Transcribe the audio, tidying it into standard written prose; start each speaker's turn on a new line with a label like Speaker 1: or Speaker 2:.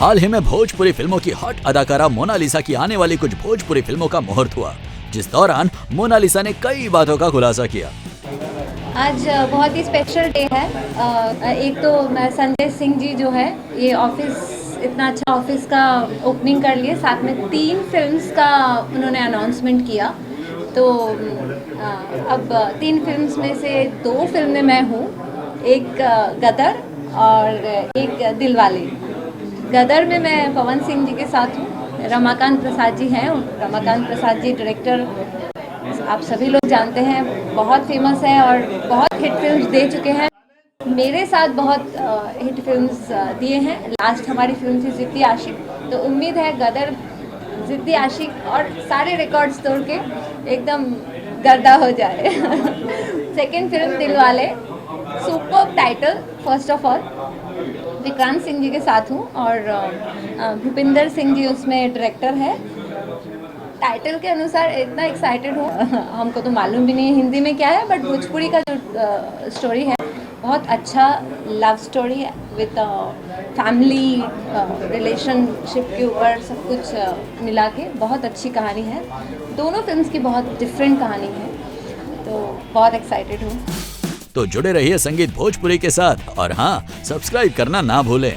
Speaker 1: हाल ही में भोजपुरी फिल्मों की हॉट अदाकारा मोनालिसा की आने वाली कुछ भोजपुरी फिल्मों का मुहूर्त हुआ, जिस दौरान मोनालिसा ने कई बातों का खुलासा किया।
Speaker 2: आज बहुत ही स्पेशल डे है। एक तो संजय सिंह जी जो है, ये ऑफिस इतना अच्छा ऑफिस का ओपनिंग कर लिए, साथ में 3 फिल्म्स का उन्होंने अनाउंसमेंट किया। तो अब 3 फिल्म्स में से 2 फिल्में मैं हूँ, एक गदर और एक दिलवाले। गदर में मैं पवन सिंह जी के साथ हूँ, रमाकांत प्रसाद जी हैं। रमाकांत प्रसाद जी डायरेक्टर आप सभी लोग जानते हैं, बहुत फेमस है और बहुत हिट फिल्म्स दे चुके हैं। मेरे साथ बहुत हिट फिल्म्स दिए हैं। लास्ट हमारी फिल्म थी जिद्दी आशिक, तो उम्मीद है गदर, जिद्दी आशिक और सारे रिकॉर्ड्स तोड़ के एकदम गर्दा हो जाए। Second film Dilwale, super title. First of all Vikrant Singh ji के साथ हूँ और भूपिंदर सिंह जी उसमें डायरेक्टर है। टाइटल के अनुसार इतना एक्साइटेड हूँ, हमको तो मालूम भी नहीं है हिंदी में क्या है, बट भोजपुरी का जो स्टोरी है बहुत अच्छा लव स्टोरी है विद फैमिली रिलेशनशिप के ऊपर सब कुछ मिला के बहुत अच्छी कहानी है। दोनों फिल्म्स की बहुत डिफरेंट कहानी है, तो बहुत एक्साइटेड हूँ।
Speaker 1: तो जुड़े रहिए संगीत भोजपुरी के साथ और हाँ, सब्सक्राइब करना ना भूलें।